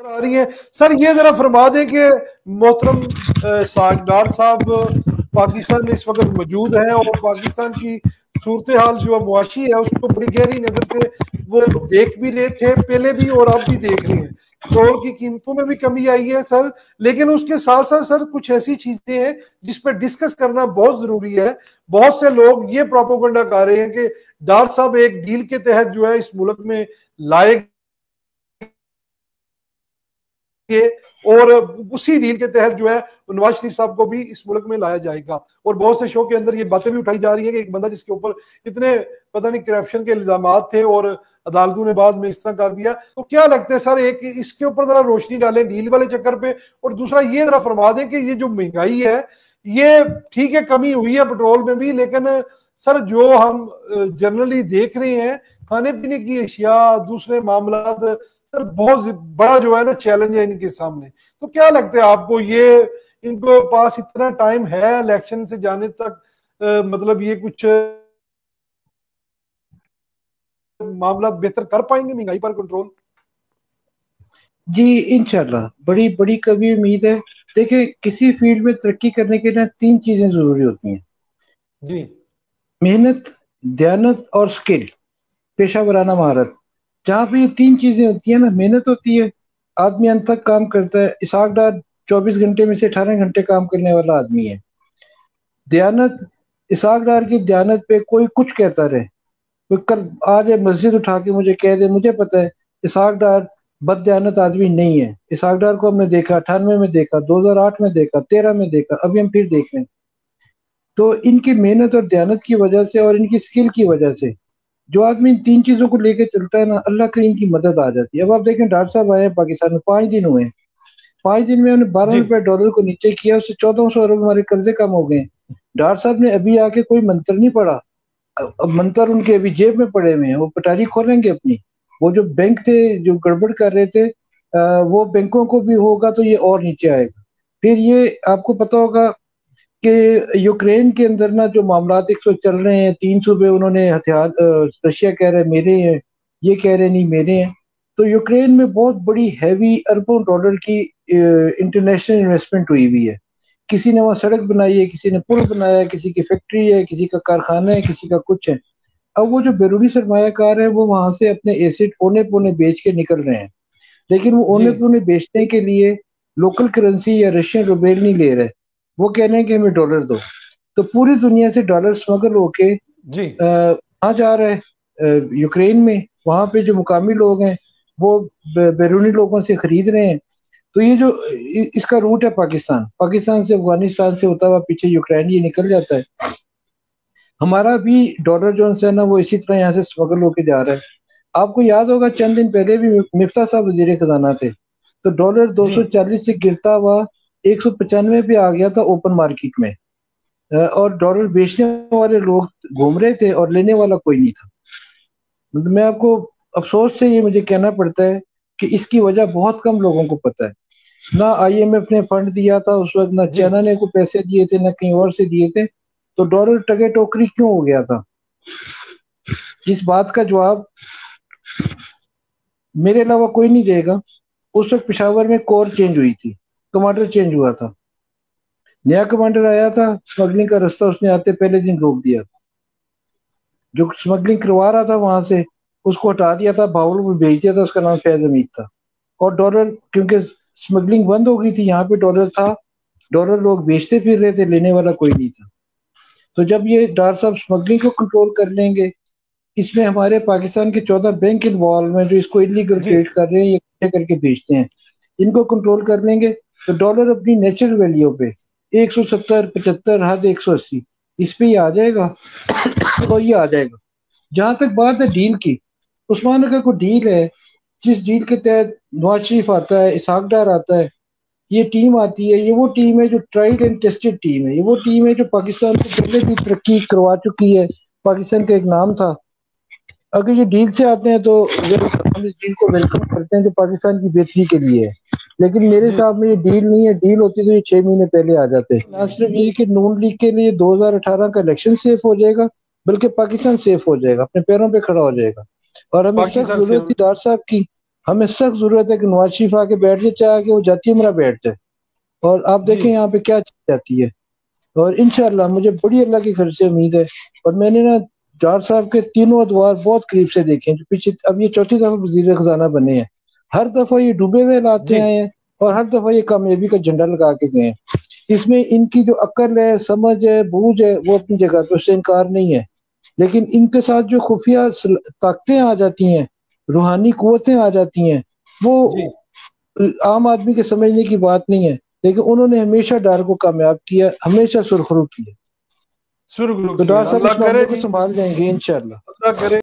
आ रही है। सर ये जरा फरमा दें कि मोहतरम सागदार साहब पाकिस्तान में इस वक्त मौजूद हैं और पाकिस्तान की सूरत हाल जो मुआशी है उसको बड़ी गहरी नजर से वो देख भी रहे थे पहले भी और अब भी देख रहे हैं। पेट्रोल की कीमतों में भी कमी आई है सर, लेकिन उसके साथ साथ सर कुछ ऐसी चीजें हैं जिस पर डिस्कस करना बहुत जरूरी है। बहुत से लोग ये प्रोपोगंडा कर रहे हैं कि डार साहब एक डील के तहत जो है इस मुल्क में लाए और उसी डील के तहत जो है नवाज शरीफ साहब को भी इस मुल्क में लाया जाएगा। और बहुत से शो के अंदर ये बातें भी उठाई जा रही है कि एक बंदा जिसके ऊपर इतने पता नहीं करप्शन के इल्जाम थे और अदालतों ने बाद में इस तरह कर दिया। तो क्या लगता है सर, एक इसके ऊपर जरा रोशनी डालें डील वाले चक्कर पे, और दूसरा ये जरा फरमा दें कि ये जो महंगाई है ये ठीक है कमी हुई है पेट्रोल में भी, लेकिन सर जो हम जनरली देख रहे हैं खाने पीने की अशिया दूसरे मामला सर बहुत बड़ा जो है ना चैलेंज है इनके सामने। तो क्या लगता है आपको, ये इनको पास इतना टाइम है इलेक्शन से जाने तक, मतलब ये कुछ मामला बेहतर कर पाएंगे महंगाई पर कंट्रोल? जी इंशाल्लाह, बड़ी बड़ी कभी उम्मीद है। देखिए किसी फील्ड में तरक्की करने के लिए 3 चीजें जरूरी होती हैं जी। मेहनत, दयानत और स्किल, पेशा वराना महारत। जहाँ पे ये 3 चीजें होती है ना, मेहनत होती है, आदमी अंत तक काम करता है। इसहाक डार 24 घंटे में से 18 घंटे काम करने वाला आदमी है। दयानत, इसहाक डार की दयानत पे कोई कुछ कहता रहे, कोई कल आज मस्जिद उठा के मुझे कह दे, मुझे पता है इसहाक डार बददयानत आदमी नहीं है। इसहाक डार को हमने देखा 98 में देखा, 2008 में देखा, 13 में देखा, अभी हम फिर देख रहे हैं। तो इनकी मेहनत और दयानत की वजह से और इनकी स्किल की वजह से जो आदमी इन 3 चीजों को लेकर चलता है ना, अल्लाह करीम की मदद आ जाती है। अब आप देखें डॉक्टर साहब आए पाकिस्तान में 5 दिन हुए हैं, 5 दिन में उन्होंने 12 जी। रुपए डॉलर को नीचे किया, उससे 1400 अरब हमारे कर्जे कम हो गए। डॉक्टर साहब ने अभी आके कोई मंत्र नहीं पढ़ा, अब मंत्र उनके अभी जेब में पड़े हुए हैं, वो पटारी खोलेंगे अपनी। वो जो बैंक थे जो गड़बड़ कर रहे थे, वो बैंकों को भी होगा तो ये और नीचे आएगा। फिर ये आपको पता होगा कि यूक्रेन के अंदर ना जो मामला एक सौ चल रहे हैं, 3 सूबे उन्होंने हथियार, रशिया कह रहे हैं मेरे हैं, ये कह रहे नहीं मेरे हैं। तो यूक्रेन में बहुत बड़ी हैवी अरबों डॉलर की इंटरनेशनल इन्वेस्टमेंट हुई हुई है। किसी ने वहां सड़क बनाई है, किसी ने पुल बनाया है, किसी की फैक्ट्री है, किसी का कारखाना है, किसी का कुछ है। अब वो जो बैरूनी सरमायाकार है वो वहां से अपने एसेट औने पौने बेच के निकल रहे हैं, लेकिन वो जी। औने पौने बेचने के लिए लोकल करेंसी या रशियन रुबेल नहीं ले रहे, वो कह रहे हैं कि हमें डॉलर दो। तो पूरी दुनिया से डॉलर स्मगल होके जी। कहाँ जा रहा है, यूक्रेन में। वहां पे जो मुकामी लोग हैं वो बैरूनी लोगों से खरीद रहे हैं। तो ये जो इसका रूट है पाकिस्तान, पाकिस्तान से अफगानिस्तान से होता हुआ पीछे यूक्रेन ये निकल जाता है। हमारा भी डॉलर जो है ना वो इसी तरह यहाँ से स्मगल होके जा रहा है। आपको याद होगा चंद दिन पहले भी मिफ्ता साहब वजीर खजाना थे, तो डॉलर जी। 240 से गिरता हुआ 195 पे आ गया था ओपन मार्केट में। और डॉलर बेचने वाले लोग घूम रहे थे और लेने वाला कोई नहीं था। मतलब मैं आपको अफसोस से ये मुझे कहना पड़ता है कि इसकी वजह बहुत कम लोगों को पता है। ना आईएमएफ ने फंड दिया था उस वक्त, ना जी। चाइना ने को पैसे दिए थे, ना कहीं और से दिए थे। तो डॉलर टगे टोकरी क्यों हो गया था, इस बात का जवाब मेरे अलावा कोई नहीं देगा। उस वक्त पिशावर में कोर चेंज हुई थी, कमांडर चेंज हुआ था, नया कमांडर आया था, स्मगलिंग का रास्ता उसने आते पहले दिन रोक दिया। जो स्मगलिंग करवा रहा था वहां से उसको हटा दिया था, भावलपुर भेज दिया था, उसका नाम फैज हमीद था। और डॉलर क्योंकि स्मगलिंग बंद हो गई थी, यहाँ पे डॉलर था, डॉलर लोग बेचते फिर रहे थे, लेने वाला कोई नहीं था। तो जब ये डार साहब स्मगलिंग को कंट्रोल कर लेंगे, इसमें हमारे पाकिस्तान के 14 बैंक इन्वॉल्व हैं जो इसको इलीगल जी। ट्रेड कर रहे हैं, ये करके बेचते हैं, इनको कंट्रोल कर लेंगे तो डॉलर अपनी नेचुरल वैल्यू पे 170 75 हद 180 इस पे ही आ जाएगा और ये आ जाएगा। जहां तक बात है डील की, उस्मान अगर कोई डील है जिस डील के तहत नवाज शरीफ आता है, इसहाक डार आता है, ये टीम आती है, ये वो टीम है जो ट्राइड एंड टेस्टेड टीम है, ये वो टीम है जो पाकिस्तान को पहले भी तरक्की करवा चुकी है, पाकिस्तान का एक नाम था। अगर ये डील से आते हैं तो हम इस डील को वेलकम करते हैं जो पाकिस्तान की बेहतरी के लिए है। लेकिन मेरे जी। हिसाब में ये डील नहीं है, डील होती तो ये 6 महीने पहले आ जाते। ना सिर्फ ये कि नून लीग के लिए 2018 का इलेक्शन सेफ हो जाएगा, बल्कि पाकिस्तान सेफ हो जाएगा, अपने पैरों पे खड़ा हो जाएगा। और हमें सख्त पाकिस्तान से जरूरत थी डार साहब की, हमें सख्त जरूरत है कि नवाज शरीफ आके बैठ जाए, चाहे कि वो जाती उमरा बैठ जाए, और आप देखें यहाँ पे क्या चीज जाती है। और इंशाल्लाह मुझे बड़ी अल्लाह की खैर से उम्मीद है। और मैंने ना डार साहब के तीनों अदवार बहुत करीब से देखे हैं, जो पीछे अब ये चौथी दफा वजीर खजाना बने हैं। हर दफा ये डूबे हुए लाते जी आए हैं और हर दफा ये कामयाबी का झंडा लगा के गए हैं। इसमें इनकी जो अक्ल है, समझ है, बूझ है, वो अपनी जगह पे, उससे इनकार नहीं है। लेकिन इनके साथ जो खुफिया ताकतें आ जाती हैं, रूहानी कुव्वतें आ जाती हैं, वो जी आम आदमी के समझने की बात नहीं है। लेकिन उन्होंने हमेशा डार को कामयाब किया, हमेशा सुरखरू किया। सुरगुरु तो किया। डार साहब अल्लाह इस करे मामले को जी, संभाल जाएंगे इंशाल्लाह। अल्लाह करे।